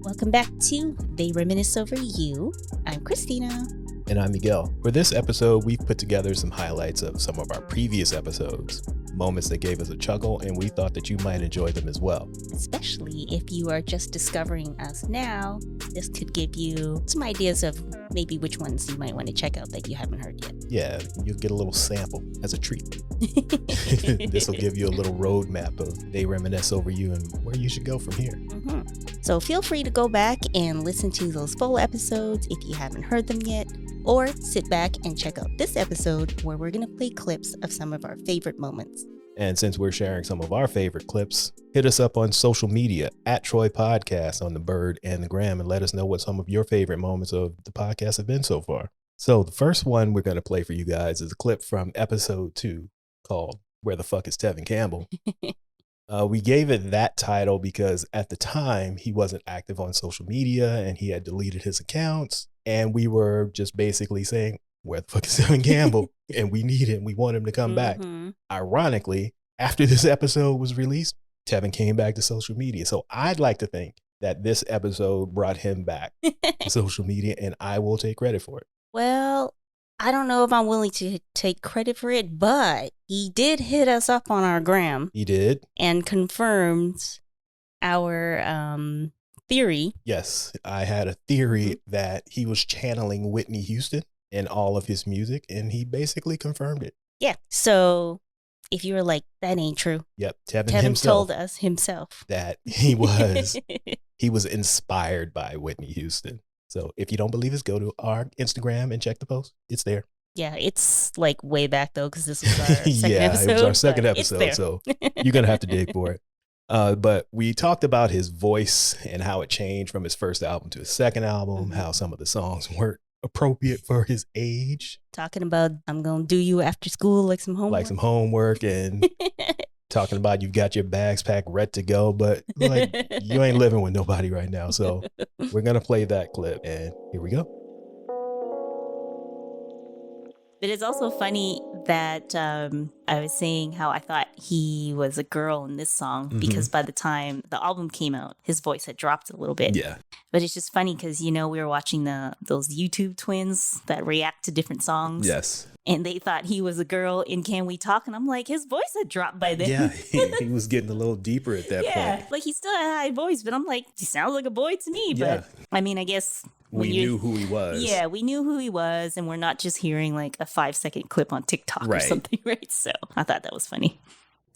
Welcome back to They Reminisce Over You. I'm Christina. And I'm Miguel. For this episode, we've put together some highlights of some of our previous episodes, moments that gave us a chuckle, and we thought that you might enjoy them as well. Especially if you are just discovering us now, this could give you some ideas of maybe which ones you might want to check out that you haven't heard yet. Yeah, you'll get a little sample as a treat. This will give you a little roadmap of They Reminisce Over You and where you should go from here. So feel free to go back and listen to those full episodes if you haven't heard them yet, or sit back and check out this episode where we're going to play clips of some of our favorite moments. And since we're sharing some of our favorite clips, hit us up on social media at Troy Podcast on the Bird and the Gram and let us know what some of your favorite moments of the podcast have been so far. So the first one we're going to play for you guys is a clip from episode 2 called Where the Fuck is Tevin Campbell? We gave it that title because at the time he wasn't active on social media and he had deleted his accounts. And we were just basically saying, where the fuck is Tevin Campbell? And we need him. We want him to come back. Ironically, after this episode was released, Tevin came back to social media. So I'd like to think that this episode brought him back to social media, and I will take credit for it. Well, I don't know if I'm willing to take credit for it, but he did hit us up on our gram. He did. And confirmed our theory. Yes, I had a theory that he was channeling Whitney Houston in all of his music, and he basically confirmed it. Yeah. So if you were like, that ain't true. Yep. Tevin told us himself that he was inspired by Whitney Houston. So if you don't believe us, go to our Instagram and check the post. It's there. Yeah, it's like way back though, because this was our second episode. It was our second episode, so you're going to have to dig for it. But we talked about his voice and how it changed from his first album to his second album, how some of the songs weren't appropriate for his age. Talking about, I'm going to do you after school, like some homework. And talking about you've got your bags packed, ready to go, but like you ain't living with nobody right now. So we're going to play that clip, and here we go. But it's also funny that I was saying how I thought he was a girl in this song because by the time the album came out, his voice had dropped a little bit. Yeah. But it's just funny because, we were watching those YouTube twins that react to different songs. Yes. And they thought he was a girl in Can We Talk? And I'm like, his voice had dropped by then. Yeah, he was getting a little deeper at that point. Yeah, like he still had a high voice, but I'm like, he sounds like a boy to me. Yeah. But I mean, I guess we knew who he was. Yeah, we knew who he was, and we're not just hearing like a 5-second clip on TikTok or something, right? So I thought that was funny.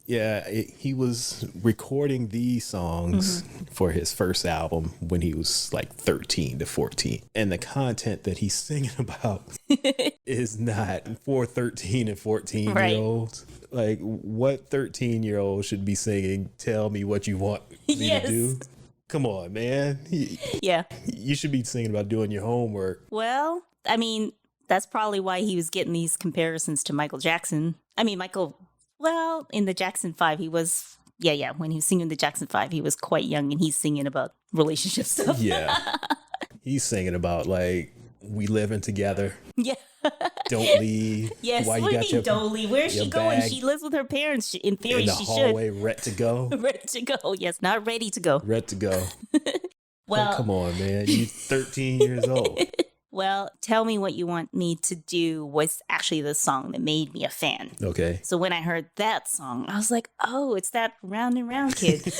Yeah, he was recording these songs for his first album when he was like 13 to 14. And the content that he's singing about is not for 13 and 14-year-olds. Like, what 13-year-old should be singing, tell me what you want me to do? Come on, man. Yeah. You should be singing about doing your homework. Well, I mean, that's probably why he was getting these comparisons to Michael Jackson. I mean, well, in the Jackson 5, he was, when he was singing the Jackson 5, he was quite young and he's singing about relationship stuff. Yeah. He's singing about, like, we living together. Yeah. Don't leave. Yes, why what you do you mean don't leave? Where's she going? She lives with her parents. In theory, she should. In the hallway, ready to go. Ready to go. Yes, not ready to go. Ready to go. Well, oh, come on, man. You're 13 years old. Well, Tell Me What You Want Me to Do was actually the song that made me a fan. Okay. So when I heard that song, I was like, oh, it's that Round and Round kid.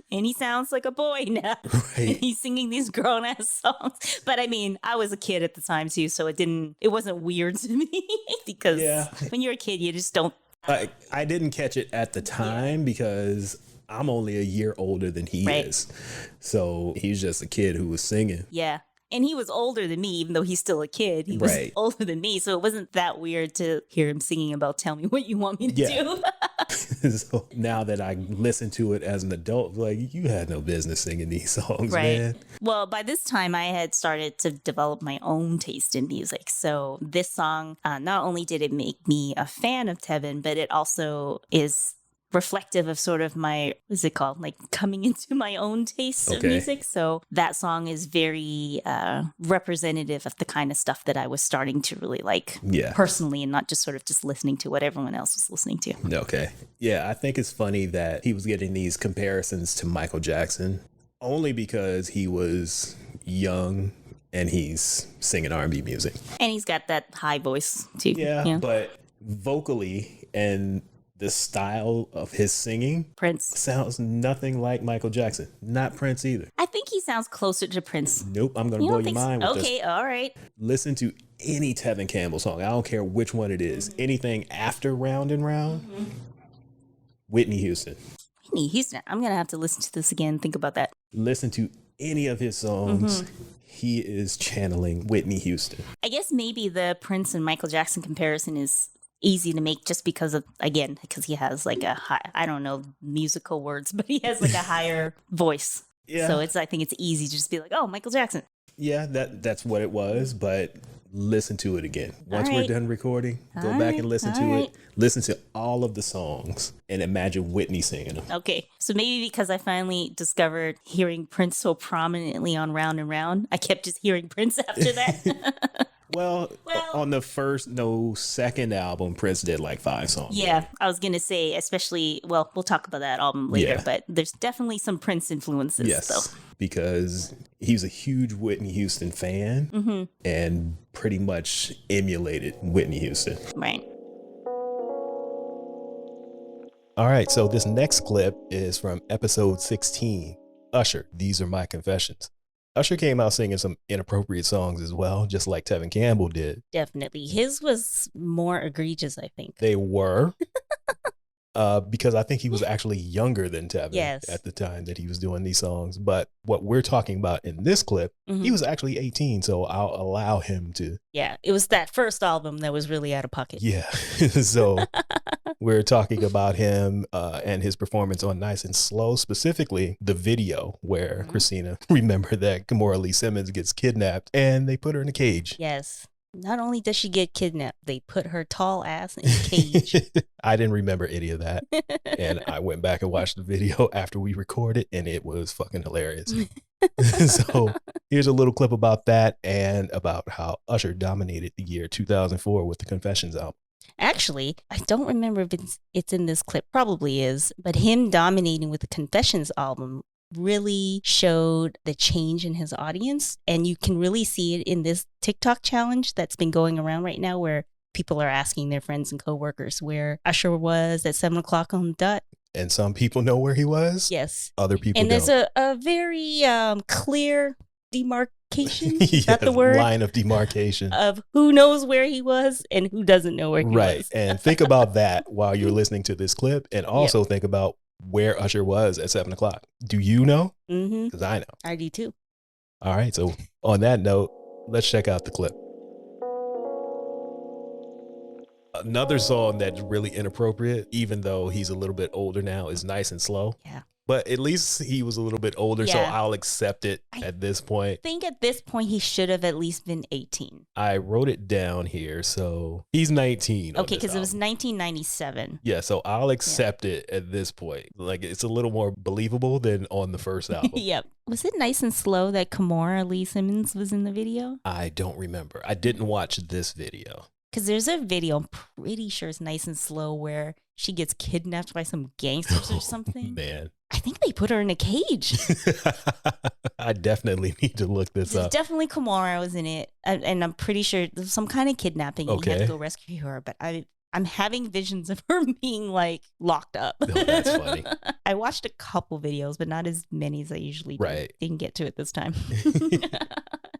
And he sounds like a boy now. Right. He's singing these grown-ass songs. But I mean, I was a kid at the time too, so it wasn't weird to me. Because when you're a kid, you just don't. I didn't catch it at the time because I'm only a year older than he is. So he's just a kid who was singing. Yeah. And he was older than me, even though he's still a kid. He was older than me, so it wasn't that weird to hear him singing about Tell Me What You Want Me to Do. So now that I listen to it as an adult, like, you had no business singing these songs, man. Well, by this time, I had started to develop my own taste in music. So this song, not only did it make me a fan of Tevin, but it also is reflective of sort of my, what's it called? Like coming into my own taste of music. So that song is very representative of the kind of stuff that I was starting to really like personally, and not just sort of just listening to what everyone else was listening to. Okay. Yeah, I think it's funny that he was getting these comparisons to Michael Jackson. Only because he was young and he's singing R&B music. And he's got that high voice too. Yeah, but vocally and the style of his singing, Prince sounds nothing like Michael Jackson. Not Prince either. I think he sounds closer to Prince. Nope, I'm going to blow your mind with this. Okay, all right. Listen to any Tevin Campbell song. I don't care which one it is. Anything after Round and Round, Whitney Houston. Whitney Houston. I'm going to have to listen to this again and think about that. Listen to any of his songs. He is channeling Whitney Houston. I guess maybe the Prince and Michael Jackson comparison is easy to make just because of, again, because he has like a high, I don't know musical words, but he has like a higher voice. Yeah. So I think it's easy to just be like, oh, Michael Jackson. Yeah, that's what it was, but listen to it again. Once we're done recording, go back and listen to it. Listen to all of the songs and imagine Whitney singing them. Okay, so maybe because I finally discovered hearing Prince so prominently on Round and Round, I kept just hearing Prince after that. Well, on the second album, Prince did like 5 songs. Yeah, I was going to say, especially, well, we'll talk about that album later, but there's definitely some Prince influences, though. Because he's a huge Whitney Houston fan and pretty much emulated Whitney Houston. Right. All right, so this next clip is from episode 16, Usher, These Are My Confessions. Usher came out singing some inappropriate songs as well, just like Tevin Campbell did. Definitely. His was more egregious, I think. They were. Because I think he was actually younger than Tevin at the time that he was doing these songs. But what we're talking about in this clip, he was actually 18, so I'll allow him to. Yeah, it was that first album that was really out of pocket. Yeah, so we're talking about him and his performance on Nice and Slow, specifically the video where Christina, remember that Kimora Lee Simmons gets kidnapped and they put her in a cage. Yes. Not only does she get kidnapped, they put her tall ass in a cage. I didn't remember any of that. And I went back and watched the video after we recorded, and it was fucking hilarious. So here's a little clip about that and about how Usher dominated the year 2004 with the Confessions album. Actually, I don't remember if it's in this clip, probably is, but him dominating with the Confessions album really showed the change in his audience. And you can really see it in this TikTok challenge that's been going around right now where people are asking their friends and coworkers where Usher was at 7 o'clock on the dot. And some people know where he was. Yes. Other people don't. And there's a very clear demarcation, is that the word? Line of demarcation. Of who knows where he was and who doesn't know where he was. Right. And think about that while you're listening to this clip, and also think about where Usher was at 7 o'clock. Do you know? Because I know. I do too. All right. So on that note, let's check out the clip. Another song that's really inappropriate, even though he's a little bit older now, is Nice and Slow. Yeah. But at least he was a little bit older, so I'll accept it at this point. I think at this point he should have at least been 18. I wrote it down here, so he's 19. Okay, because it was 1997. Yeah, so I'll accept it at this point. Like, it's a little more believable than on the first album. Yep. Was it Nice and Slow that Kimora Lee Simmons was in the video? I don't remember. I didn't watch this video. Because there's a video, I'm pretty sure it's Nice and Slow, where she gets kidnapped by some gangsters or something. Man. I think they put her in a cage. I definitely need to look this up. Definitely Kimora was in it. And I'm pretty sure there's some kind of kidnapping. Okay. You had to go rescue her. But I'm having visions of her being like locked up. Oh, that's funny. I watched a couple videos, but not as many as I usually do. Right. Didn't get to it this time.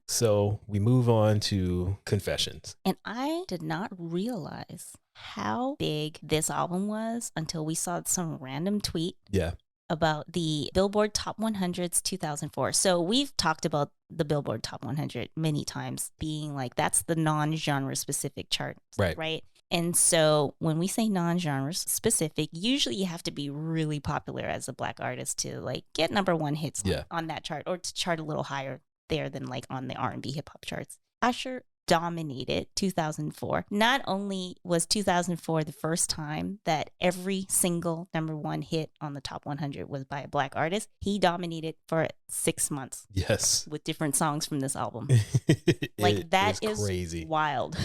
So we move on to Confessions. And I did not realize how big this album was until we saw some random tweet. Yeah. About the Billboard Top 100s 2004. So we've talked about the Billboard Top 100 many times being like, that's the non-genre specific chart. Right. And so when we say non-genre specific, usually you have to be really popular as a Black artist to like get number one hits on that chart, or to chart a little higher there than like on the R&B hip hop charts. Usher dominated 2004. Not only was 2004 the first time that every single number one hit on the top 100 was by a Black artist, he dominated for 6 months. Yes. With different songs from this album. Like, that is crazy. Wild.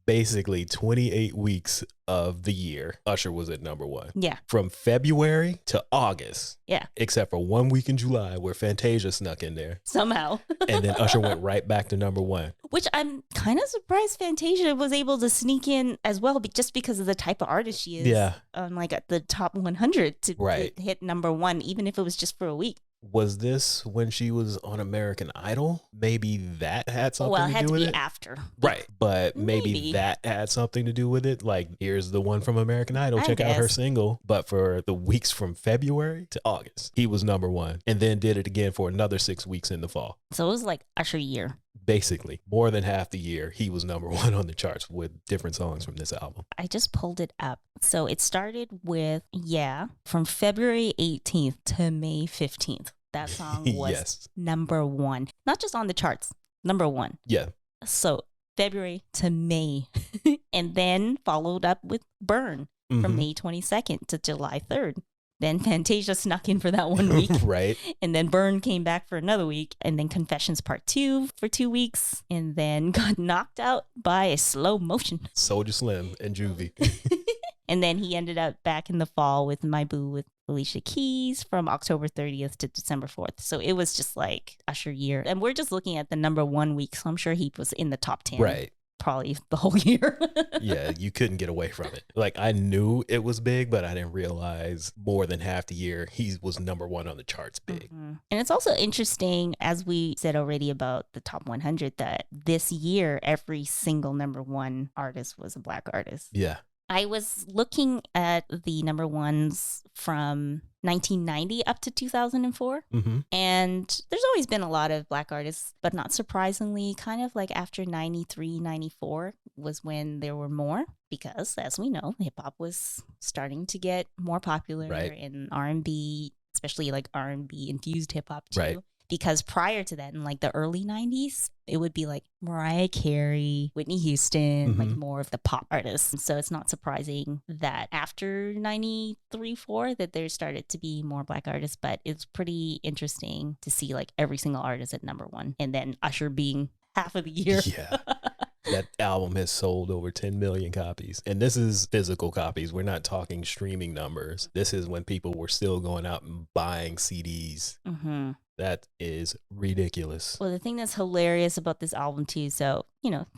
Basically 28 weeks of the year, Usher was at number one. Yeah. From February to August. Yeah. Except for 1 week in July where Fantasia snuck in there. Somehow. And then Usher went right back to number one. Which I'm kind of surprised Fantasia was able to sneak in as well, just because of the type of artist she is. Yeah. On like at the top 100 to Right. hit number one, even if it was just for a week. Was this when she was on American Idol? Maybe that had something Well, it to had do to with be it. after. Right. But maybe Maybe. that had something to do with it. Like, here's the one from American Idol. I Check out her guess. single. But for the weeks from February to August, he was number one. And then did it again for another 6 weeks in the fall. So it was like Usher year. Basically, more than half the year, he was number one on the charts with different songs from this album. I just pulled it up. So it started with, from February 18th to May 15th. That song was Yes. number one. Not just on the charts, number one. Yeah. So February to May. And then followed up with Burn from Mhm. May 22nd to July 3rd. Then Fantasia snuck in for that 1 week. Right. And then Burn came back for another week. And then Confessions Part 2 for 2 weeks. And then got knocked out by a slow motion. Soulja Slim and Juvie. And then he ended up back in the fall with My Boo with Alicia Keys from October 30th to December 4th. So it was just like Usher year. And we're just looking at the number 1 week. So I'm sure he was in the top 10. Right. Probably the whole year. Yeah, you couldn't get away from it. Like, I knew it was big, but I didn't realize more than half the year he was number one on the charts big. Mm-hmm. And it's also interesting, as we said already about the top 100, that this year, every single number one artist was a Black artist. Yeah. I was looking at the number ones from 1990 up to 2004. Mm-hmm. And there's always been a lot of Black artists, but not surprisingly, kind of like after 93, 94 was when there were more. Because as we know, hip hop was starting to get more popular, Right. in R&B, especially like R&B infused hip hop too. Right. Because prior to that, in like the early 90s, it would be like Mariah Carey, Whitney Houston, like Mhm. more of the pop artists. So it's not surprising that after 93, 4, that there started to be more Black artists. But it's pretty interesting to see like every single artist at number one. And then Usher being half of the year. Yeah. That album has sold over 10 million copies. And this is physical copies. We're not talking streaming numbers. This is when people were still going out and buying CDs. Mm-hmm. That is ridiculous. Well, the thing that's hilarious about this album too, so,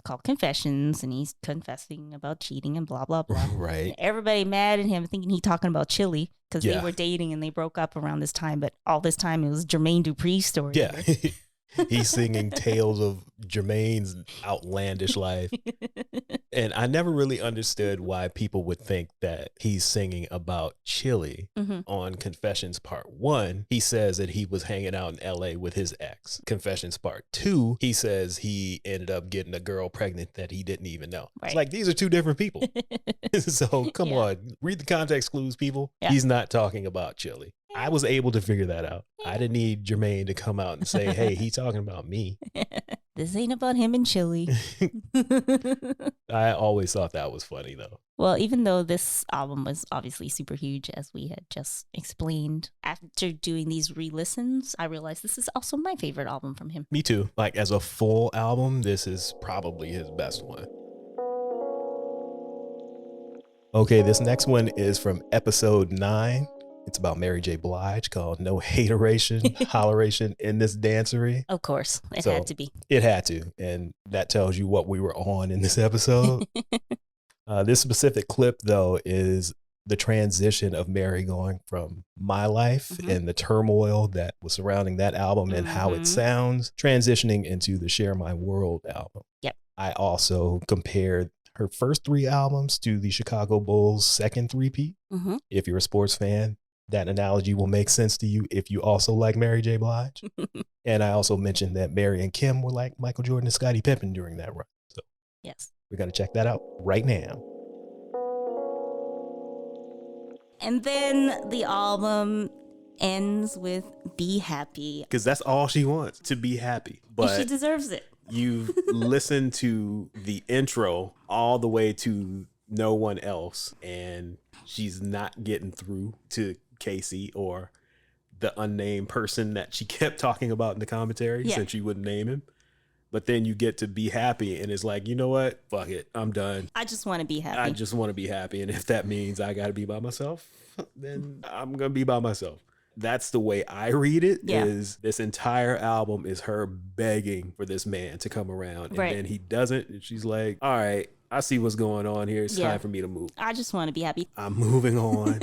called Confessions, and he's confessing about cheating and blah, blah, blah. Right. Everybody mad at him thinking he talking about Chili because they Yeah. were dating and they broke up around this time. But all this time it was Jermaine Dupri's story. Yeah. He's singing tales of Jermaine's outlandish life. And I never really understood why people would think that he's singing about Chili. Mm-hmm. On Confessions Part 1, he says that he was hanging out in LA with his ex. Confessions Part 2, he says he ended up getting a girl pregnant that he didn't even know. Right. It's like, these are two different people. So come Yeah. on, read the context clues, people. Yeah. He's not talking about Chili. I was able to figure that out. I didn't need Jermaine to come out and say, hey, he's talking about me. This ain't about him and Chili. I always thought that was funny, though. Well, even though this album was obviously super huge, as we had just explained, after doing these re-listens, I realized this is also my favorite album from him. Me too. Like, as a full album, this is probably his best one. Okay, this next one is from episode 9. It's about Mary J. Blige, called No Hateration, Holleration in This Dancery. Of course, it So- had to be. It had to. And that tells you what we were on in this episode. This specific clip, though, is the transition of Mary going from My Life Mhm. and the turmoil that was surrounding that album and how Mhm. it sounds, transitioning into the Share My World album. Yep. I also compared her first 3 albums to the Chicago Bulls' second three-peat. Mm-hmm. If you're a sports fan, that analogy will make sense to you if you also like Mary J. Blige. And I also mentioned that Mary and Kim were like Michael Jordan and Scottie Pippen during that run. So Yes. we're going to check that out right now. And then the album ends with Be Happy. Because that's all she wants, to be happy. And she But deserves it. you've listened to the intro all the way to No One Else, and she's not getting through to Casey or the unnamed person that she kept talking about in the commentary Yeah. since she wouldn't name him. but then you get to be happy and it's like, you know what? Fuck it. I'm done. I just want to be happy. I just want to be happy. And if that means I got to be by myself, then I'm going to be by myself. That's the way I read it. Yeah. Is this entire album is her begging for this man to come around. And Right. then he doesn't. And she's like, all right, I see what's going on here. It's Yeah. time for me to move. I just want to be happy. I'm moving on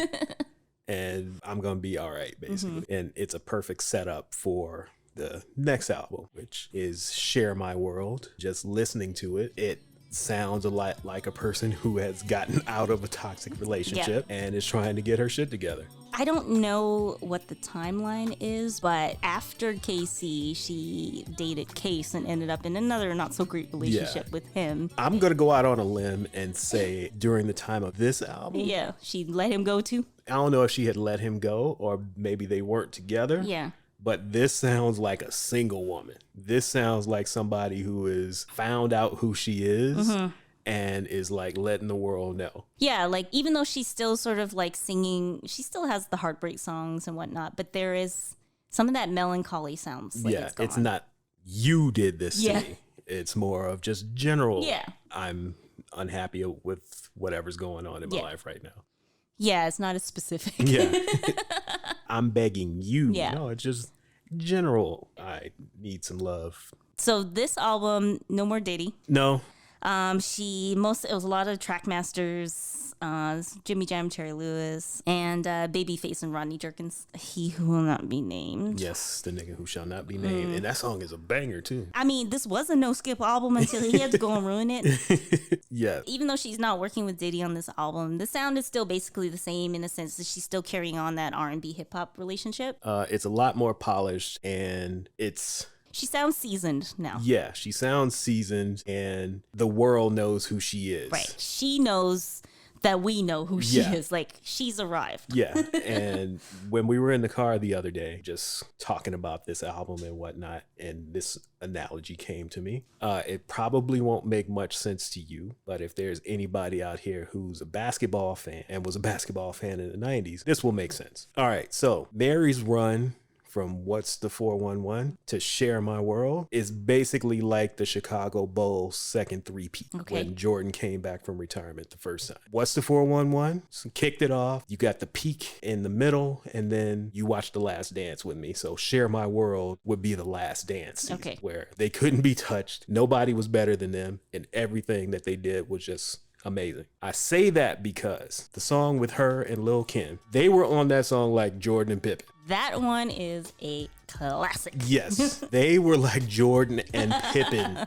and I'm going to be all right, basically. And it's a perfect setup for the next album, which is Share My World. Just listening to it, it sounds a lot like a person who has gotten out of a toxic relationship and is trying to get her shit together. I don't know what the timeline is, but after Casey, she dated Case and ended up in another not so great relationship with him. I'm going to go out on a limb and say during the time of this album, Yeah, she let him go too. I don't know if she had let him go or maybe they weren't together. Yeah. But this sounds like a single woman. This sounds like somebody who has found out who she is and is like letting the world know. Yeah, like even though she's still sort of like singing, she still has the heartbreak songs and whatnot, but there is some of that melancholy sounds. Like Yeah, it's gone. not you did this Yeah. to me. It's more of just general. Yeah. I'm unhappy with whatever's going on in my Yeah. life right now. Yeah, it's not as specific. Yeah. I'm begging you. Yeah. No, it's just general. I need some love. So this album, No More Diddy. No. It was a lot of Trackmasters, Jimmy Jam, Cherry Lewis, and Babyface and Rodney Jerkins. He who will not be named. Yes, the nigga who shall not be named. And that song is a banger too. I mean, this was a no skip album until he had to go and ruin it. Yeah. Even though she's not working with Diddy on this album, the sound is still basically the same in the sense that she's still carrying on that R&B hip hop relationship. It's a lot more polished and She sounds seasoned now. yeah, she sounds seasoned and the world knows who she is. Right. She knows that we know who she Yeah. is. Like, she's arrived. Yeah. And when we were in the car the other day, just talking about this album and whatnot, and this analogy came to me. It probably won't make much sense to you, but if there's anybody out here who's a basketball fan and was a basketball fan in the 90s, this will make sense. All right. So Mary's run from What's the 411 to Share My World is basically like the Chicago Bulls' second three-peat when Jordan came back from retirement the first time. What's the 411? So kicked it off. You got the peak in the middle, and then you watched The Last Dance with me. So Share My World would be the last dance season, where they couldn't be touched. Nobody was better than them, and everything that they did was just amazing. I say that because the song with her and Lil' Kim, they were on that song like Jordan and Pippen. That one is a classic. Yes, they were like Jordan and Pippen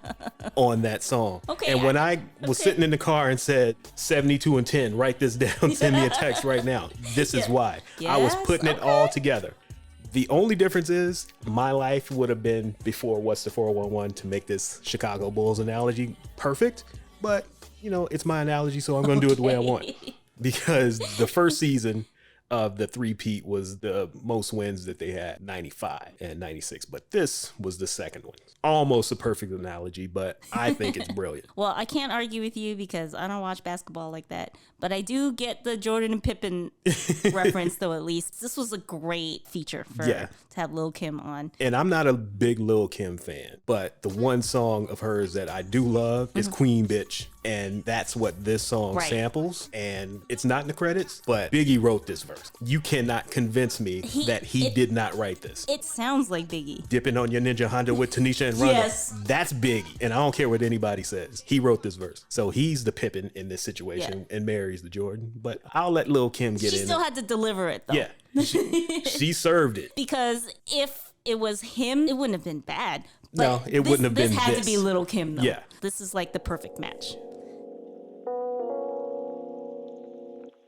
on that song. Okay, and when I was sitting in the car and said 72 and 10, write this down, send me a text right now. This is why. I was putting it all together. The only difference is my life would have been before What's the 411 to make this Chicago Bulls analogy perfect. But, you know, it's my analogy, so I'm going to do it the way I want. Because the first season of the three-peat was the most wins that they had, 95 and 96. But this was the second one. Almost a perfect analogy, but I think it's brilliant. Well, I can't argue with you because I don't watch basketball like that. But I do get the Jordan and Pippen reference, though, at least. This was a great feature to have Lil' Kim on. And I'm not a big Lil' Kim fan, but the one song of hers that I do love is Queen Bitch. And that's what this song samples. And it's not in the credits, but Biggie wrote this verse. You cannot convince me that he did not write this. It sounds like Biggie. Dipping on your Ninja Honda with Tanisha and Ronda. Yes. That's Biggie. And I don't care what anybody says. He wrote this verse. So he's the Pippen in this situation and Mary's the Jordan. But I'll let Lil' Kim get in. She still had to deliver it, though. Yeah. She served it. Because if it was him, it wouldn't have been bad. But No, it wouldn't have been This had this. to be Lil' Kim, though. Yeah. This is like the perfect match.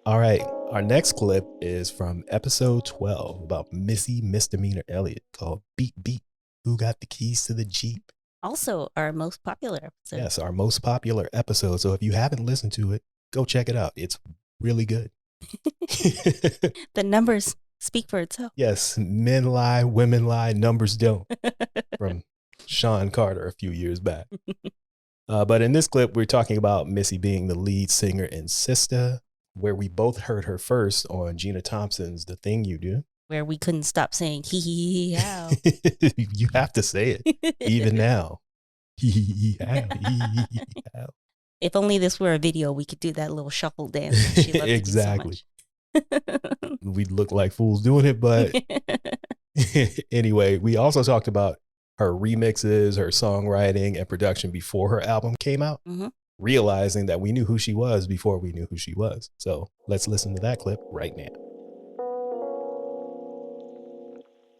All right. Our next clip is from episode 12 about Missy Misdemeanor Elliott called Beep Beep. Who got the keys to the Jeep? Also, our most popular episode. Yes, our most popular episode. So if you haven't listened to it, go check it out. It's really good. The numbers speak for itself. Yes, men lie, women lie, numbers don't. From Sean Carter a few years back. But in this clip, we're talking about Missy being the lead singer in Sista, where we both heard her first on Gina Thompson's The Thing You Do. Where we couldn't stop saying hee hee hee how. You have to say it, even now. How. If only this were a video, we could do that little shuffle dance. She loved Exactly. To do so much. We'd look like fools doing it, but anyway, we also talked about her remixes, her songwriting, and production before her album came out, realizing that we knew who she was before we knew who she was. So let's listen to that clip right now.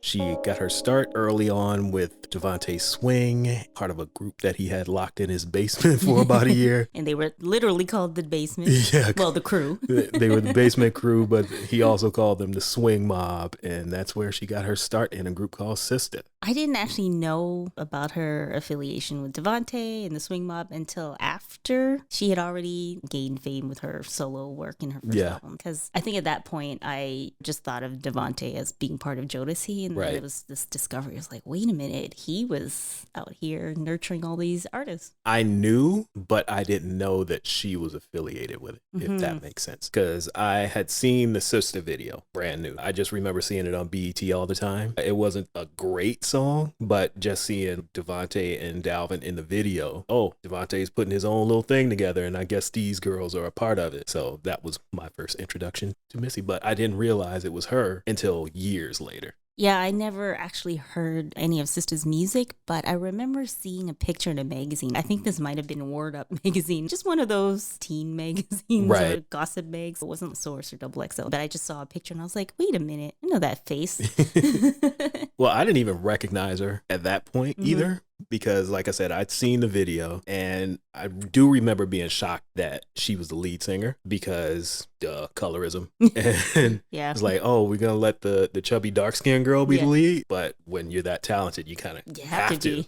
She got her start early on with Devontae Swing, part of a group that he had locked in his basement for about a year. And they were literally called the Basement. Yeah. Well, the crew. They were the Basement Crew, but he also called them the Swing Mob. And that's where she got her start in a group called Sister. I didn't actually know about her affiliation with Devontae and the Swing Mob until after she had already gained fame with her solo work in her first album. Because I think at that point, I just thought of Devontae as being part of Jodeci. And then it was this discovery. I was like, wait a minute, he was out here nurturing all these artists. I knew, but I didn't know that she was affiliated with it, if that makes sense. Because I had seen the Sister video, brand new. I just remember seeing it on BET all the time. It wasn't a great song, but just seeing Devontae and Dalvin in the video, oh, Devontae's putting his own little thing together, and I guess these girls are a part of it. So that was my first introduction to Missy, but I didn't realize it was her until years later. Yeah, I never actually heard any of Sister's music, but I remember seeing a picture in a magazine. I think this might have been Word Up magazine, just one of those teen magazines or gossip mags. It wasn't Source or XXL, but I just saw a picture and I was like, wait a minute, I know that face. Well, I didn't even recognize her at that point either. Because like I said, I'd seen the video and I do remember being shocked that she was the lead singer because colorism. And it's like, oh, we're going to let the chubby dark skinned girl be the lead. But when you're that talented, you kind of have to.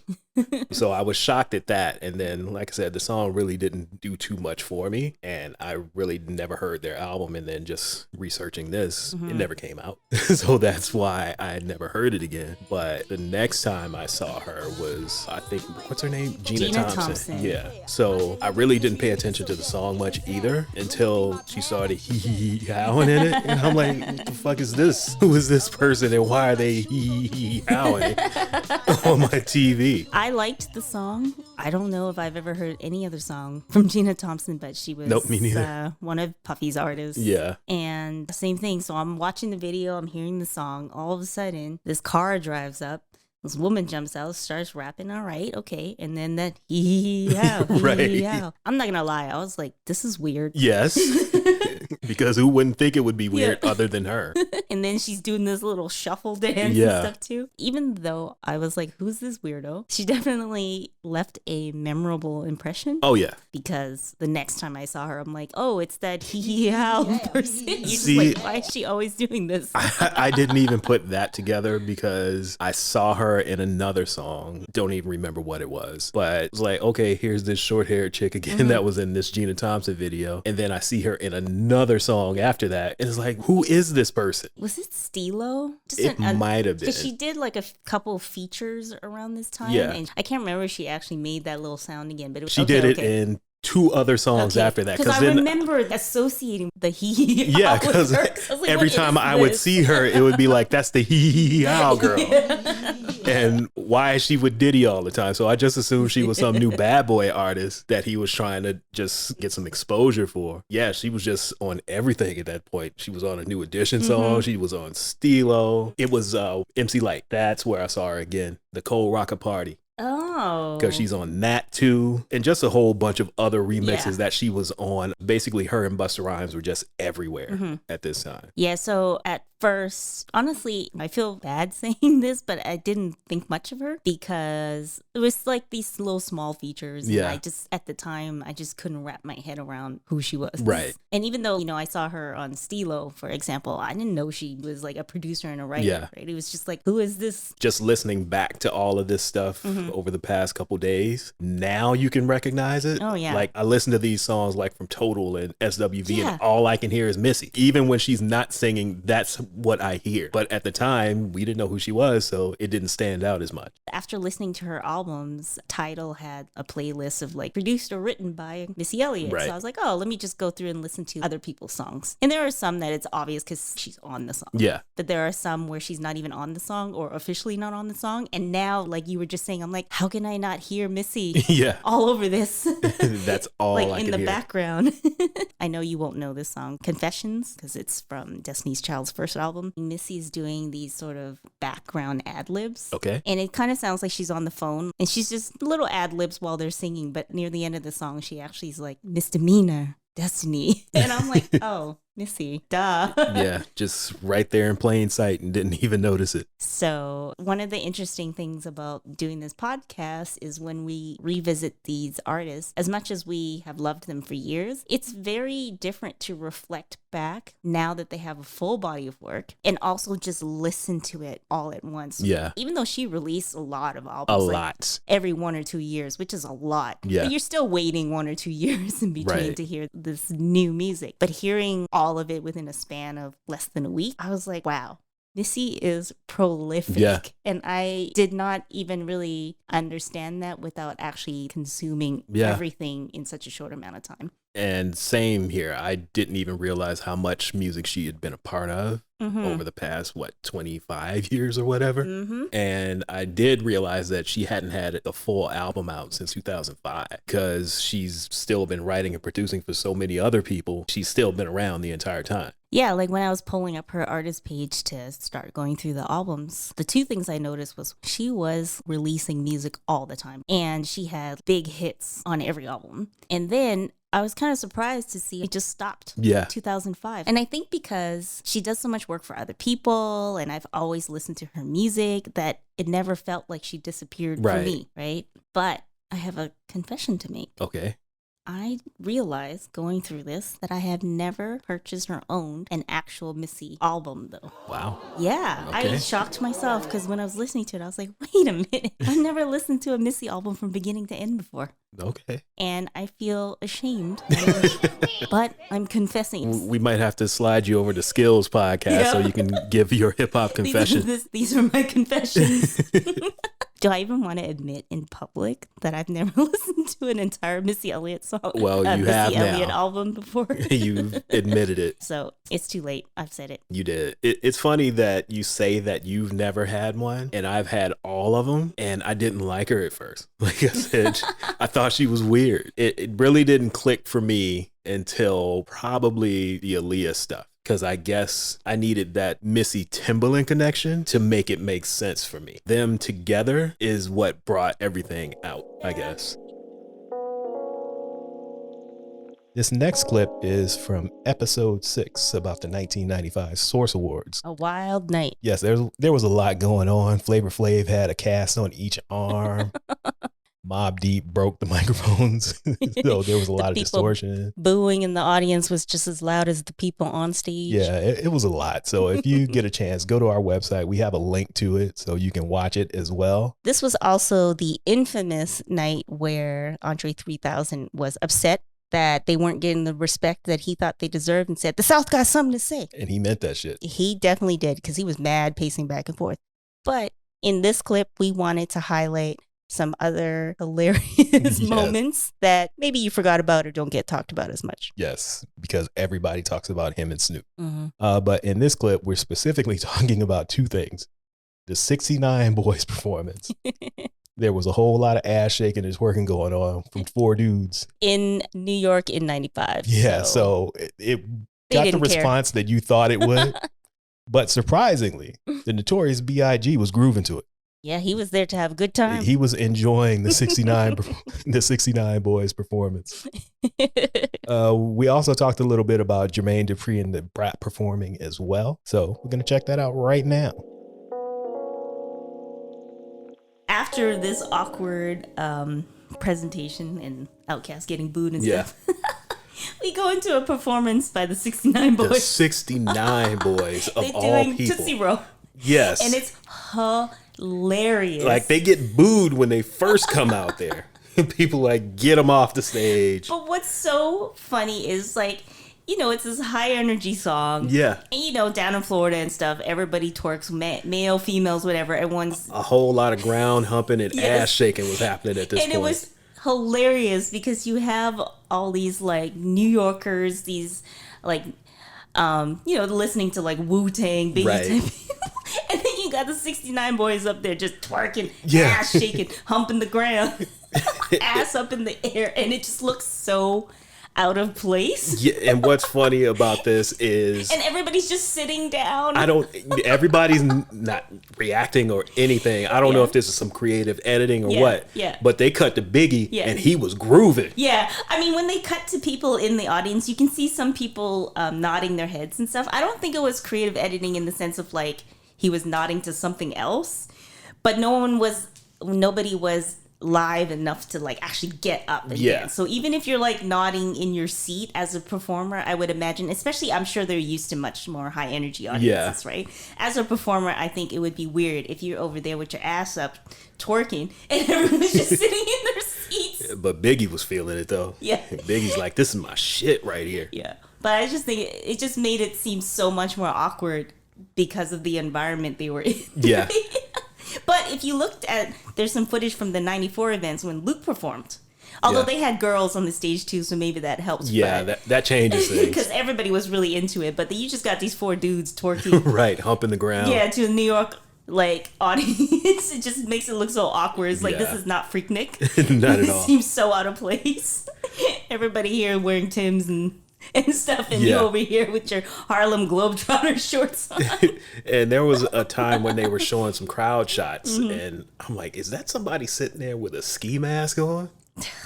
So I was shocked at that. And then, like I said, the song really didn't do too much for me. And I really never heard their album. And then just researching this, it never came out. So that's why I had never heard it again. But the next time I saw her was, I think, what's her name? Gina Thompson. Yeah. So I really didn't pay attention to the song much either until she started howling in it. And I'm like, what the fuck is this? Who is this person? And why are they howling on my TV? I liked the song. I don't know if I've ever heard any other song from Gina Thompson, but she was me neither. One of Puffy's artists. Yeah. And same thing. So I'm watching the video, I'm hearing the song. All of a sudden, this car drives up. This woman jumps out, starts rapping. All right, okay. And then that hee-hee-how. I'm not going to lie. I was like, this is weird. Yes. Because who wouldn't think it would be weird other than her? And then she's doing this little shuffle dance and stuff too. Even though I was like, who's this weirdo? She definitely left a memorable impression. Oh, yeah. Because the next time I saw her, I'm like, oh, it's that hee-hee-how person. You're just like, why is she always doing this? I didn't even put that together because I saw her in another song. Don't even remember what it was. But it's like, okay, here's this short-haired chick again that was in this Gina Thompson video. And then I see her in another song after that. And it's like, who is this person? Was it Stilo? It might have been. Because she did like a couple features around this time. Yeah. And I can't remember if she actually made that little sound again. But she did it in two other songs after that. Because I remember associating the hee yeah, because like, every time I would see her, it would be like, that's the hee-hee-how girl. And why she would Diddy all the time. So I just assumed she was some new bad boy artist that he was trying to just get some exposure for. Yeah, she was just on everything at that point. She was on a New Edition song. She was on Stilo. It was MC Light. That's where I saw her again. The Cold Rocker Party. Oh. Because she's on that too. And just a whole bunch of other remixes that she was on. Basically, her and Busta Rhymes were just everywhere at this time. Yeah, so at first, honestly, I feel bad saying this, but I didn't think much of her because it was like these little small features. Yeah. And I just, at the time, I just couldn't wrap my head around who she was. Right. And even though, I saw her on Stilo, for example, I didn't know she was like a producer and a writer. Yeah. Right? It was just like, who is this? Just listening back to all of this stuff over the past couple days, now you can recognize it. Oh, yeah. Like I listen to these songs like from Total and SWV and all I can hear is Missy. Even when she's not singing, that's what I hear. But at the time, we didn't know who she was, so it didn't stand out as much. After listening to her albums, Tidal had a playlist of like produced or written by Missy Elliott. Right. So I was like, oh, let me just go through and listen to other people's songs. And there are some that it's obvious because she's on the song. Yeah. But there are some where she's not even on the song or officially not on the song. And now, like you were just saying, I'm like, how can I not hear Missy Yeah. all over this? That's all like I in can the hear. background. I know you won't know this song, Confessions, because it's from Destiny's Child's first album. Missy's doing these sort of background ad libs. Okay. And it kind of sounds like she's on the phone and she's just little ad libs while they're singing. But near the end of the song, she actually is like, misdemeanor, Destiny. And I'm like, oh, Missy, duh. Yeah, just right there in plain sight and didn't even notice it. So one of the interesting things about doing this podcast is when we revisit these artists, as much as we have loved them for years, it's very different to reflect back now that they have a full body of work and also just listen to it all at once. Yeah. Even though she released a lot of A albums. lot. Every 1 or 2 years, which is a lot. Yeah. But you're still waiting 1 or 2 years in between Right. to hear this new music. But hearing all of it within a span of less than a week, I was like, wow. Missy is prolific. Yeah. And I did not even really understand that without actually consuming Yeah. everything in such a short amount of time. And same here. I didn't even realize how much music she had been a part of Mm-hmm. over the past, 25 years or whatever. Mm-hmm. And I did realize that she hadn't had a full album out since 2005 because she's still been writing and producing for so many other people. She's still been around the entire time. Yeah, like when I was pulling up her artist page to start going through the albums, the two things I noticed was she was releasing music all the time and she had big hits on every album. And then I was kind of surprised to see it just stopped. Yeah. 2005. And I think because she does so much work for other people and I've always listened to her music that it never felt like she disappeared for Right. me, right? But I have a confession to make. Okay. I realized going through this that I have never purchased or owned an actual Missy album though. Wow. Yeah, Okay. I shocked myself because when I was listening to it, I was like, wait a minute. I've never listened to a Missy album from beginning to end before. Okay. And I feel ashamed, but I'm confessing. We might have to slide you over to Skills podcast so Yeah. you can give your hip hop confession. These are my confessions. Do I even want to admit in public that I've never listened to an entire Missy Elliott song? Well, you Missy have Elliott now. album before. You've admitted it. So it's too late. I've said it. You did. It's funny that you say that you've never had one, and I've had all of them, and I didn't like her at first. Like I said, I thought she was weird. It really didn't click for me until probably the Aaliyah stuff. Because I guess I needed that Missy Timbaland connection to make it make sense for me. Them together is what brought everything out, I guess. This next clip is from episode 6 about the 1995 Source Awards. A wild night. Yes, there was a lot going on. Flavor Flav had a cast on each arm. Mobb Deep broke the microphones. So there was a lot of people distortion. Booing in the audience was just as loud as the people on stage. Yeah, it was a lot. So if you get a chance, go to our website. We have a link to it so you can watch it as well. This was also the infamous night where Andre 3000 was upset that they weren't getting the respect that he thought they deserved and said, the South got something to say. And he meant that shit. He definitely did because he was mad pacing back and forth. But in this clip, we wanted to highlight some other hilarious Yes. moments that maybe you forgot about or don't get talked about as much. Yes, because everybody talks about him and Snoop. Mm-hmm. But in this clip, we're specifically talking about two things. The 69 Boys performance. There was a whole lot of ass shaking and twerking going on from 4 dudes. In New York in 95. Yeah, so it got the didn't care. response that you thought it would. But surprisingly, the Notorious B.I.G. was grooving to it. Yeah, he was there to have a good time. He was enjoying the 69 Boys performance. We also talked a little bit about Jermaine Dupri and the Brat performing as well. So we're going to check that out right now. After this awkward presentation and Outkast getting booed and Yeah. stuff, we go into a performance by the 69 Boys. The 69 Boys of They're all doing people. Tootsie Roll. Yes. And it's hilarious. Like they get booed when they first come out there. People like get them off the stage. But what's so funny is like it's this high energy song. Yeah. And, down in Florida and stuff, everybody twerks, male, females, whatever. Everyone's... A whole lot of ground humping and ass shaking was happening at this point. And it was hilarious because you have all these, like, New Yorkers, these, like, listening to, like, Wu-Tang, Biggie Right. type people. And then you got the 69 boys up there just twerking, ass shaking, humping the ground, ass up in the air. And it just looks so out of place. Yeah, and what's funny about this is... And everybody's just sitting down. Everybody's not reacting or anything. I don't know if this is some creative editing or what. Yeah. But they cut to Biggie and he was grooving. Yeah. I mean, when they cut to people in the audience, you can see some people nodding their heads and stuff. I don't think it was creative editing in the sense of, like, he was nodding to something else. But nobody was live enough to, like, actually get up and dance. So even if you're, like, nodding in your seat as a performer, I would imagine, especially I'm sure they're used to much more high energy audiences, right? As a performer, I think it would be weird if you're over there with your ass up twerking and everyone's just sitting in their seats. But Biggie was feeling it though. Yeah. Biggie's like, this is my shit right here. Yeah. But I just think it just made it seem so much more awkward because of the environment they were in. Yeah. But if you looked at, there's some footage from the 94 events when Luke performed. Although they had girls on the stage too, so maybe that helps. Yeah, that changes things. Because everybody was really into it. But you just got these 4 dudes twerking. Right, humping the ground. Yeah, to a New York, like, audience. It just makes it look so awkward. It's like, this is not Freaknik. Not at all. It seems so out of place. Everybody here wearing Timbs and stuff, and you over here with your Harlem Globetrotter shorts on. And there was a time when they were showing some crowd shots, and I'm like, is that somebody sitting there with a ski mask on?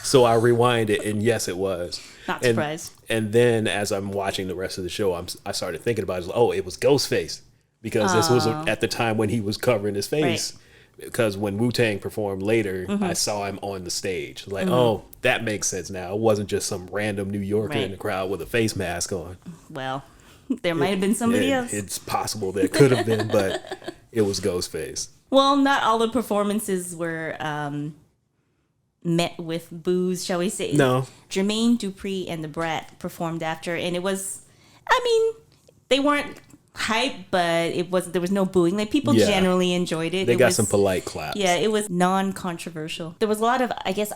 So I rewind it, and yes, it was. Not surprised. And then as I'm watching the rest of the show, I started thinking about it. It was Ghostface, because this was at the time when he was covering his face. Right. Because when Wu-Tang performed later, I saw him on the stage. Like, oh, that makes sense now. It wasn't just some random New Yorker in the crowd with a face mask on. Well, there might have been somebody else. It's possible there could have been, but it was Ghostface. Well, not all the performances were met with boos, shall we say. No. Jermaine Dupri and the Brat performed after, and it was, they weren't hype, but there was no booing. Like, people generally enjoyed it. They got some polite claps. Yeah, it was non-controversial. There was a lot of, I guess,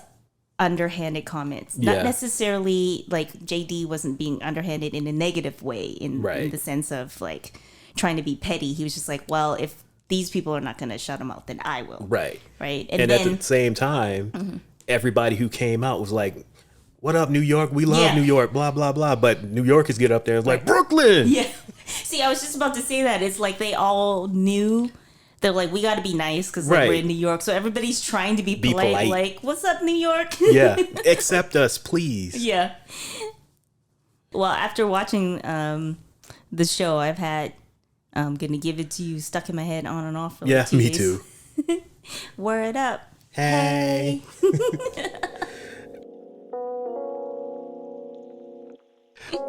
underhanded comments. Not necessarily, like, JD wasn't being underhanded in a negative way in the sense of, like, trying to be petty. He was just like, well, if these people are not going to shut him out, then I will. Right. And then, at the same time, everybody who came out was like, what up, New York? We love New York, blah, blah, blah. But New Yorkers get up there and it's like, Brooklyn! Yeah. See, I was just about to say that. It's like they all knew. They're like, we got to be nice because we're in New York. So everybody's trying to be polite. Like, what's up, New York? Yeah. Accept us, please. Yeah. Well, after watching the show, I've had, I'm going to give it to you, stuck in my head on and off for like 2 me days. too. Word up. Hey.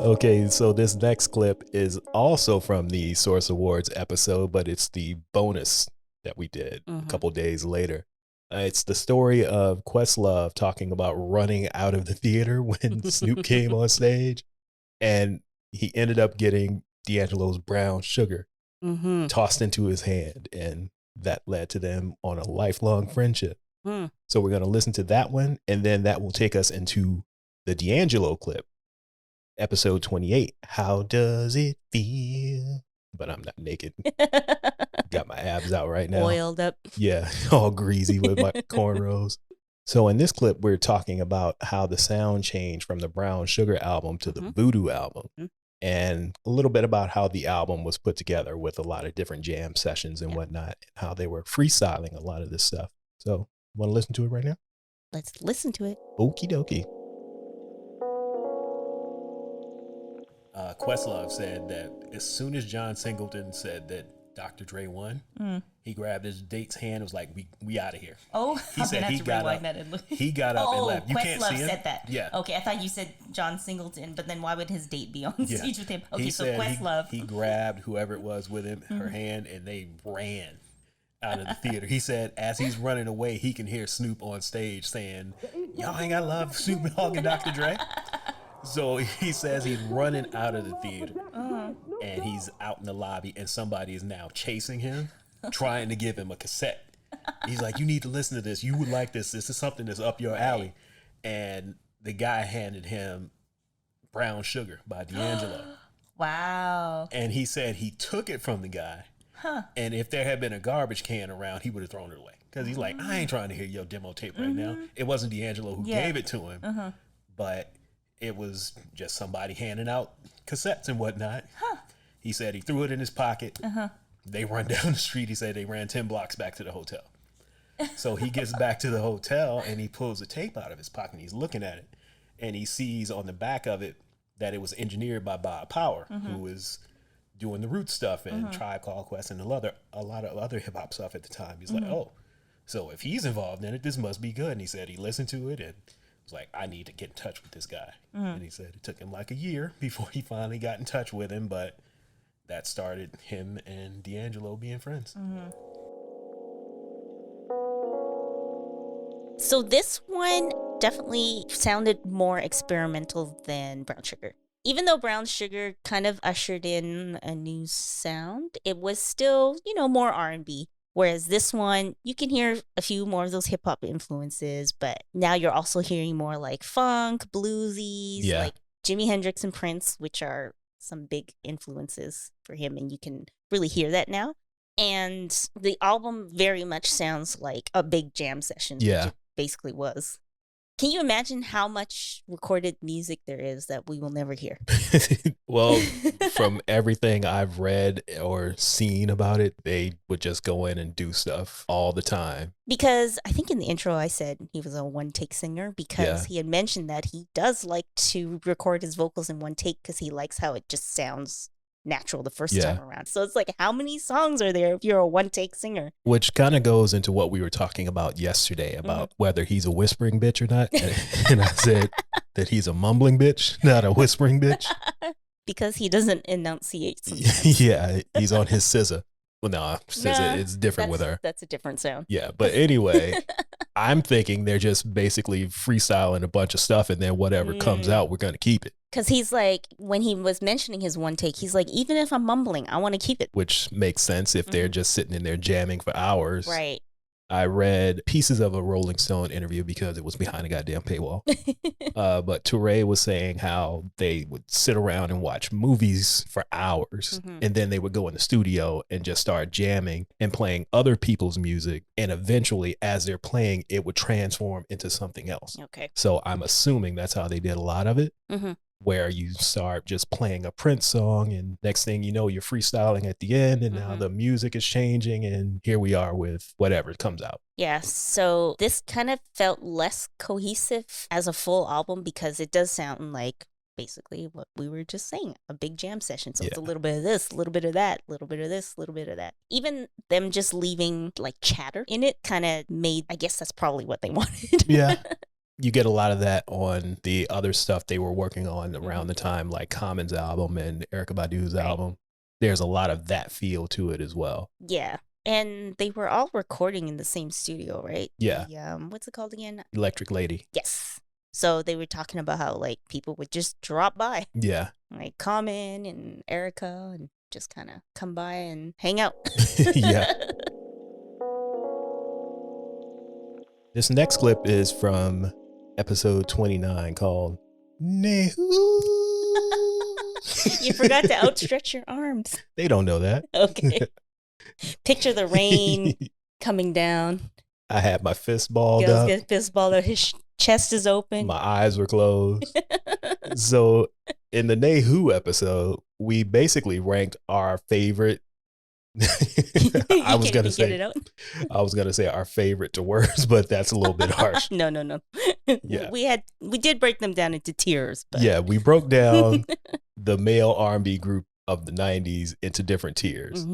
Okay, so this next clip is also from the Source Awards episode, but it's the bonus that we did a couple days later. It's the story of Questlove talking about running out of the theater when Snoop came on stage, and he ended up getting D'Angelo's brown sugar tossed into his hand, and that led to them on a lifelong friendship. So we're going to listen to that one, and then that will take us into the D'Angelo clip. Episode 28, How Does It Feel? But I'm not naked. Got my abs out right now. Oiled up. Yeah, all greasy with my cornrows. So in this clip, we're talking about how the sound changed from the Brown Sugar album to the Voodoo album. And a little bit about how the album was put together with a lot of different jam sessions and whatnot, and how they were freestyling a lot of this stuff. So, want to listen to it right now? Let's listen to it. Okie dokie. Questlove said that as soon as John Singleton said that Dr. Dre won, he grabbed his date's hand and was like, we out of here. Oh, he said he got up. He got up and left. You can't see him. Said that. Yeah. Okay, I thought you said John Singleton, but then why would his date be on stage with him? Okay, he so said Questlove. He grabbed whoever it was with him, her hand, and they ran out of the theater. He said as he's running away, he can hear Snoop on stage saying, y'all ain't got to love Snoop Dogg and Dr. Dre. So he says he's running out of the theater and he's out in the lobby and somebody is now chasing him, trying to give him a cassette. He's like, you need to listen to this. You would like this. This is something that's up your alley. And the guy handed him Brown Sugar by D'Angelo. Wow. And he said he took it from the guy. And if there had been a garbage can around, he would have thrown it away. Because he's like, I ain't trying to hear your demo tape right now. It wasn't D'Angelo who gave it to him. But it was just somebody handing out cassettes and whatnot. He said he threw it in his pocket. They run down the street. He said they ran 10 blocks back to the hotel. So he gets back to the hotel and he pulls the tape out of his pocket. And he's looking at it. And he sees on the back of it that it was engineered by Bob Power, who was doing the Roots stuff and Tribe Called Quest and a lot of other hip hop stuff at the time. He's like, oh, so if he's involved in it, this must be good. And he said he listened to it and was like, I need to get in touch with this guy. And he said it took him like a year before he finally got in touch with him, but that started him and D'Angelo being friends. So this one definitely sounded more experimental than Brown Sugar. Even though Brown Sugar kind of ushered in a new sound, it was still, more R&B. Whereas this one, you can hear a few more of those hip hop influences, but now you're also hearing more like funk, bluesies, like Jimi Hendrix and Prince, which are some big influences for him, and you can really hear that now. And the album very much sounds like a big jam session, which it basically was. Can you imagine how much recorded music there is that we will never hear? Well, from everything I've read or seen about it, they would just go in and do stuff all the time. Because I think in the intro I said he was a one-take singer because he had mentioned that he does like to record his vocals in one take because he likes how it just sounds natural the first time around. So it's like, how many songs are there if you're a one-take singer? Which kind of goes into what we were talking about yesterday about whether he's a whispering bitch or not. And I said that he's a mumbling bitch, not a whispering bitch. Because he doesn't enunciate sometimes. Yeah, he's on his scissor. Well, no, scissor, it's different with her. That's a different sound. Yeah, but anyway, I'm thinking they're just basically freestyling a bunch of stuff and then whatever comes out, we're going to keep it. Because he's like, when he was mentioning his one take, he's like, even if I'm mumbling, I want to keep it. Which makes sense if they're just sitting in there jamming for hours. Right. I read pieces of a Rolling Stone interview because it was behind a goddamn paywall. But Touré was saying how they would sit around and watch movies for hours. And then they would go in the studio and just start jamming and playing other people's music. And eventually, as they're playing, it would transform into something else. Okay. So I'm assuming that's how they did a lot of it. Where you start just playing a Prince song and next thing you know, you're freestyling at the end and now the music is changing and here we are with whatever comes out. Yeah, so this kind of felt less cohesive as a full album because it does sound like basically what we were just saying, a big jam session. So it's a little bit of this, a little bit of that, a little bit of this, a little bit of that. Even them just leaving like chatter in it kind of made, I guess that's probably what they wanted. Yeah. You get a lot of that on the other stuff they were working on around the time, like Common's album and Erykah Badu's album. There's a lot of that feel to it as well. Yeah. And they were all recording in the same studio, right? Yeah. What's it called again? Electric Lady. Yes. So they were talking about how like people would just drop by. Yeah. Like Common and Erykah and just kind of come by and hang out. Yeah. This next clip is from episode 29 called Nehu. You forgot to outstretch your arms. They don't know that. Okay. Picture the rain coming down. I had my fist balled Gil's up. get fist balled up. His chest is open. My eyes were closed. So in the Nehu episode, we basically ranked our favorite. I was gonna say our favorite to worst, but that's a little bit harsh. No. Yeah, we did break them down into tiers. But. Yeah, we broke down the male R&B group of the 90s into different tiers.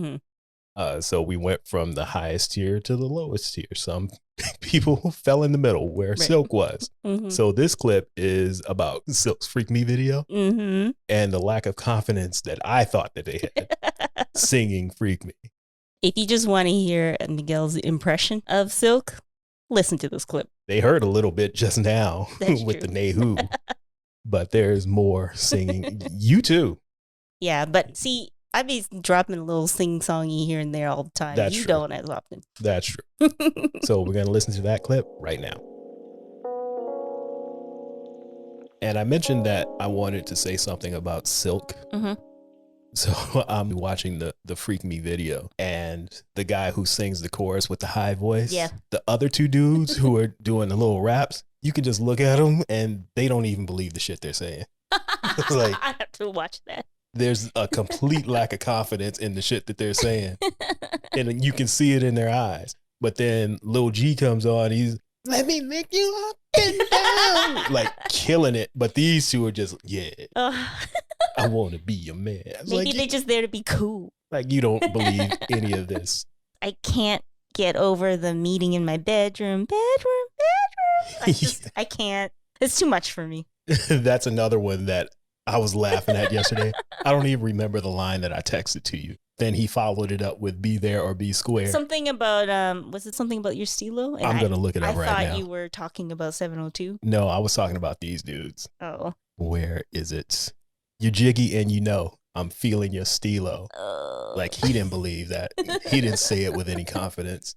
So we went from the highest tier to the lowest tier. Some people fell in the middle where Silk was. So this clip is about Silk's Freak Me video and the lack of confidence that I thought that they had singing Freak Me. If you just want to hear Miguel's impression of Silk, listen to this clip. They heard a little bit just now with true. the Nehu. but there's more singing. You too. Yeah, but see, I be dropping a little sing-songy here and there all the time. That's you true. don't as often. That's true. So we're going to listen to that clip right now. And I mentioned that I wanted to say something about Silk. Mm-hmm. So I'm watching the Freak Me video, and the guy who sings the chorus with the high voice, Yeah. the other two dudes who are doing the little raps, you can just look at them and they don't even believe the shit they're saying. Like, I have to watch that. There's a complete lack of confidence in the shit that they're saying. And you can see it in their eyes. But then Lil G comes on, he's, let me lick you up and down. Like, killing it. But these two are just, yeah, I want to be your man. Maybe like, they're just there to be cool. Like, you don't believe any of this. I can't get over the meeting in my bedroom. I can't. It's too much for me. That's another one that I was laughing at yesterday. I don't even remember the line that I texted to you. Then he followed it up with be there or be square. Something about, was it something about your stilo? And I'm going to look it up right now. I thought you were talking about 702. No, I was talking about these dudes. Oh. Where is it? You're jiggy and you know I'm feeling your stilo. Like, he didn't believe that. He didn't say it with any confidence.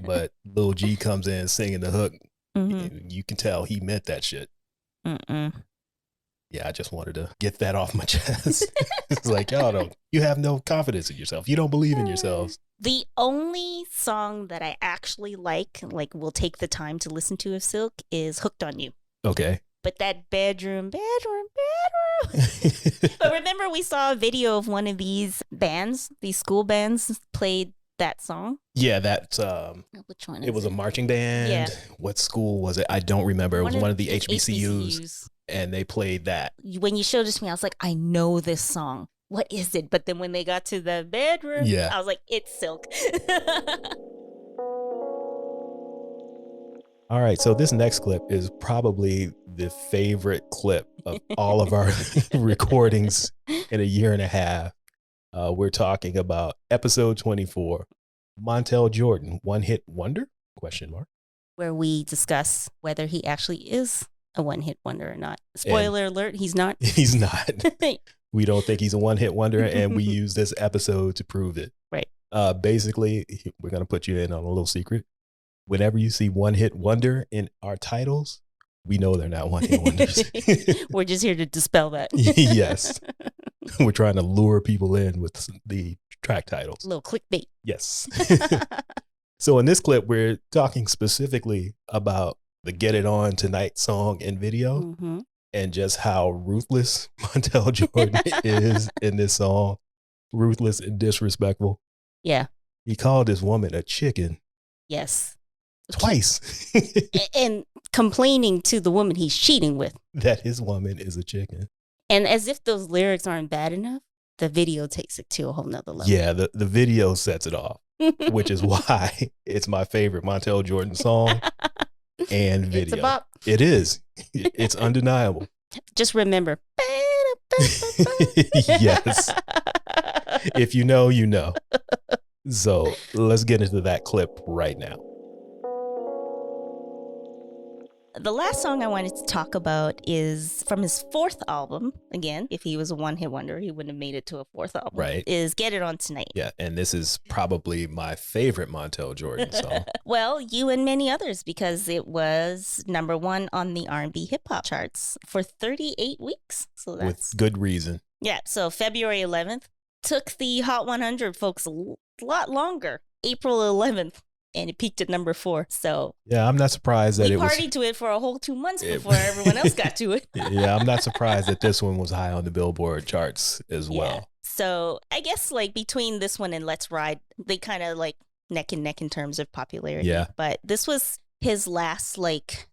But Lil G comes in singing the hook. Mm-hmm. You can tell he meant that shit. Mm-mm. Yeah, I just wanted to get that off my chest. It's like, you have no confidence in yourself. You don't believe in yourselves. The only song that I actually like will take the time to listen to of Silk is Hooked on You. Okay. But that bedroom. But remember, we saw a video of one of these bands, these school bands, played that song. Yeah, that which one? It was a marching band. Yeah. What school was it? I don't remember. It was one of the HBCUs. And they played that. When you showed it to me, I was like, I know this song. What is it? But then when they got to the bedroom, I was like, it's Silk. All right, so this next clip is probably the favorite clip of all of our recordings in a year and a half. We're talking about episode 24, Montel Jordan, One Hit Wonder? ? Where we discuss whether he actually is a one-hit wonder or not. Spoiler alert, he's not. He's not. We don't think he's a one-hit wonder, and we use this episode to prove it. Right. Basically, we're going to put you in on a little secret. Whenever you see one-hit wonder in our titles, we know they're not one-hit wonders. We're just here to dispel that. Yes. We're trying to lure people in with the track titles. A little clickbait. Yes. So in this clip, we're talking specifically about the Get It On Tonight song and video, and just how ruthless Montel Jordan is in this song. Ruthless and disrespectful. Yeah. He called this woman a chicken. Yes. Twice. And complaining to the woman he's cheating with. That his woman is a chicken. And as if those lyrics aren't bad enough, the video takes it to a whole nother level. Yeah, the video sets it off, which is why it's my favorite Montel Jordan song. And video. It's a bop. It is. It's undeniable. Just remember. Yes. If you know, you know. So let's get into that clip right now. The last song I wanted to talk about is from his fourth album. Again, if he was a one-hit wonder, he wouldn't have made it to a fourth album. Right. Is Get It On Tonight. Yeah, and this is probably my favorite Montel Jordan song. Well, you and many others, because it was number one on the R&B hip-hop charts for 38 weeks. So that's with good reason. Yeah, so February 11th. Took the Hot 100 folks a lot longer. April 11th. And it peaked at number 4. So yeah, I'm not surprised that we partied to it for a whole 2 months before everyone else got to it. Yeah, I'm not surprised that this one was high on the Billboard charts as well. So I guess between this one and Let's Ride, they kind of neck and neck in terms of popularity. Yeah. But this was his last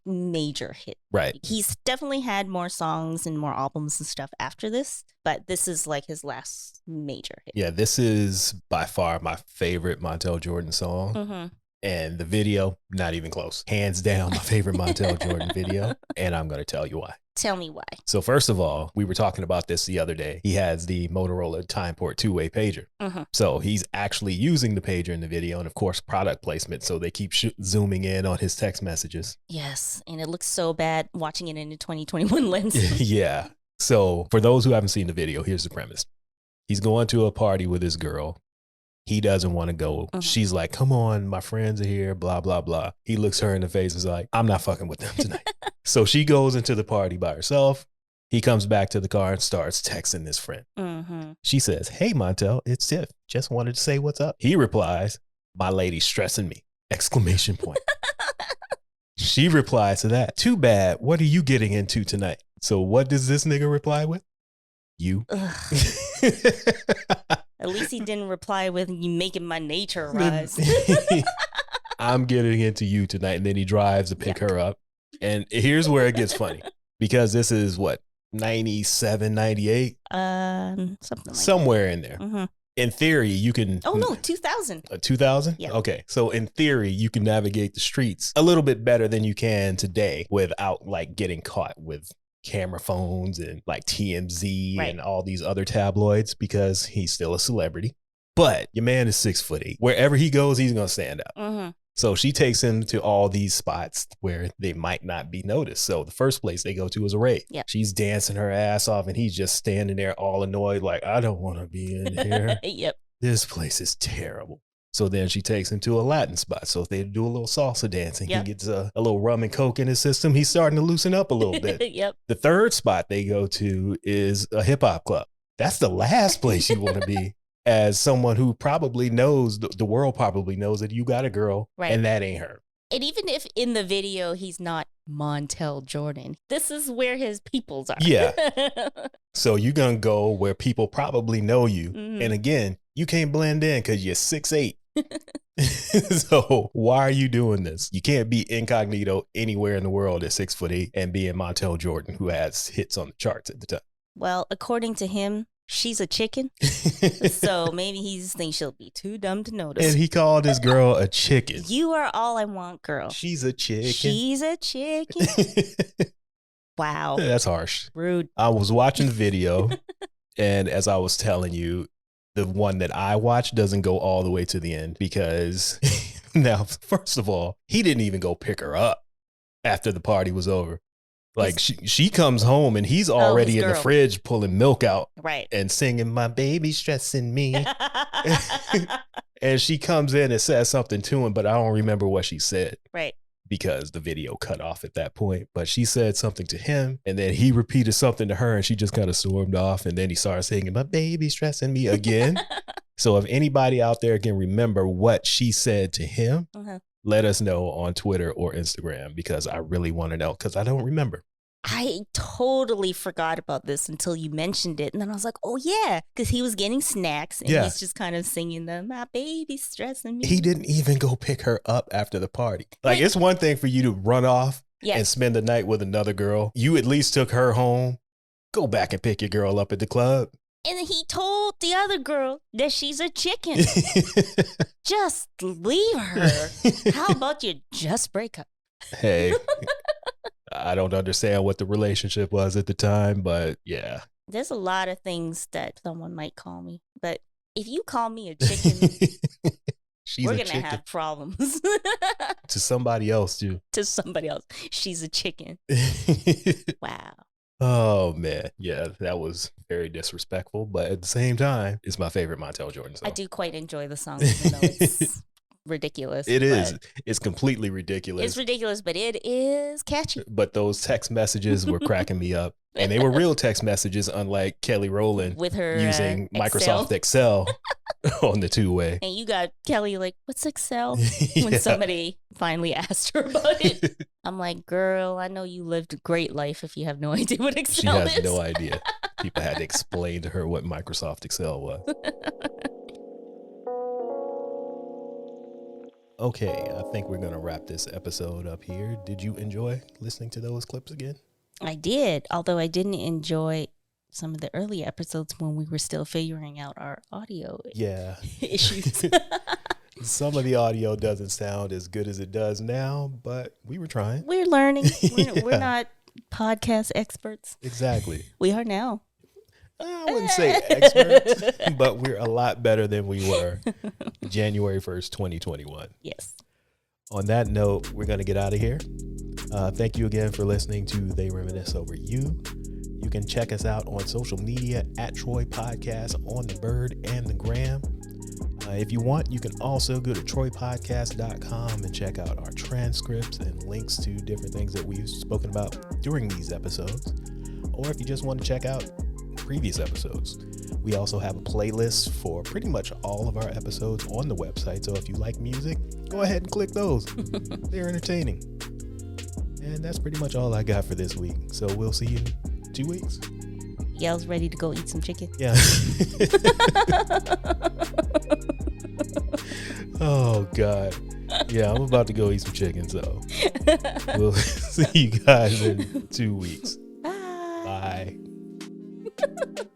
major hit. Right. He's definitely had more songs and more albums and stuff after this, but this is his last major hit. Yeah, this is by far my favorite Montel Jordan song. Mm-hmm. And the video, not even close. Hands down, my favorite Montel Jordan video. And I'm going to tell you why. Tell me why. So first of all, we were talking about this the other day. He has the Motorola Timeport two-way pager. So he's actually using the pager in the video, and of course, product placement. So they keep zooming in on his text messages. Yes, and it looks so bad watching it in a 2021 lens. Yeah. So for those who haven't seen the video, here's the premise. He's going to a party with his girl. He doesn't want to go. She's like, come on, my friends are here, blah, blah, blah. He looks her in the face and is like, I'm not fucking with them tonight. So she goes into the party by herself. He comes back to the car and starts texting this friend. She says, hey, Montel, it's Tiff. Just wanted to say what's up. He replies, my lady's stressing me, exclamation point. She replies to that, too bad. What are you getting into tonight? So what does this nigga reply with? You. At least he didn't reply with you making my nature rise. I'm getting into you tonight. And then he drives to pick her up. And here's where it gets funny. Because this is what, 97, 98? Something like somewhere in there. In theory, you can... Oh, no, 2000. 2000? Yeah. Okay. So in theory, you can navigate the streets a little bit better than you can today without like getting caught with camera phones and like TMZ and all these other tabloids because he's still a celebrity. But your man is 6'8". Wherever he goes, he's going to stand out. So she takes him to all these spots where they might not be noticed. So the first place they go to is a rave. She's dancing her ass off and he's just standing there all annoyed like, I don't want to be in here. This place is terrible. So then she takes him to a Latin spot. So if they do a little salsa dancing, he gets a little rum and coke in his system. He's starting to loosen up a little bit. The third spot they go to is a hip hop club. That's the last place you want to be as someone who probably knows, the world probably knows that you got a girl and that ain't her. And even if in the video he's not Montel Jordan, this is where his peoples are. Yeah. So you're going to go where people probably know you. And again, you can't blend in because you're 6'8". So why are you doing this? You can't be incognito anywhere in the world at 6'8" and be in Montel Jordan, who has hits on the charts at the time. Well, according to him, she's a chicken. So maybe he just thinks she'll be too dumb to notice. And he called his girl a chicken. You are all I want, girl. She's a chicken. She's a chicken. Wow. That's harsh. Rude. I was watching the video, and as I was telling you, the one that I watched doesn't go all the way to the end because now, first of all, he didn't even go pick her up after the party was over. Like she comes home and he's already in the fridge pulling milk out and singing, my baby's stressing me. And she comes in and says something to him, but I don't remember what she said. Because the video cut off at that point. But she said something to him and then he repeated something to her and she just kind of stormed off. And then he started singing, my baby's stressing me again. So if anybody out there can remember what she said to him, let us know on Twitter or Instagram because I really want to know because I don't remember. I totally forgot about this until you mentioned it. And then I was like, oh, yeah, because he was getting snacks and he's just kind of singing them. My baby's stressing me. He didn't even go pick her up after the party. Like, it's one thing for you to run off and spend the night with another girl. You at least took her home. Go back and pick your girl up at the club. And he told the other girl that she's a chicken. Just leave her. How about you just break up? Hey, I don't understand what the relationship was at the time, but yeah. There's a lot of things that someone might call me. But if you call me a chicken, we're going to have problems. To somebody else, too. To somebody else. She's a chicken. Wow. Oh, man. Yeah, that was very disrespectful. But at the same time, it's my favorite Montel Jordan song. I do quite enjoy the song, even though it's ridiculous. It is. It's completely ridiculous. It's ridiculous, but it is catchy. But those text messages were cracking me up. And they were real text messages, unlike Kelly Rowland with her using Microsoft Excel on the two-way. And you got Kelly like, what's Excel? When somebody finally asked her about it. I'm like, girl, I know you lived a great life if you have no idea what Excel is. She has no idea. People had to explain to her what Microsoft Excel was. Okay, I think we're going to wrap this episode up here. Did you enjoy listening to those clips again? I did, although I didn't enjoy some of the early episodes when we were still figuring out our audio issues. Some of the audio doesn't sound as good as it does now, but we were trying. We're learning. Yeah. We're not podcast experts. Exactly. We are now. I wouldn't say experts, but we're a lot better than we were January 1st, 2021. Yes. On that note, we're going to get out of here. Thank you again for listening to They Reminisce Over You. You can check us out on social media at Troy Podcast on the Bird and the Gram. If you want, you can also go to troypodcast.com and check out our transcripts and links to different things that we've spoken about during these episodes. Or if you just want to check out previous episodes, we also have a playlist for pretty much all of our episodes on the website. So if you like music, go ahead and click those. They're entertaining. And that's pretty much all I got for this week. So we'll see you in 2 weeks. Y'all's ready to go eat some chicken? Yeah. Oh, God. Yeah, I'm about to go eat some chicken, so we'll see you guys in 2 weeks. Bye. Bye.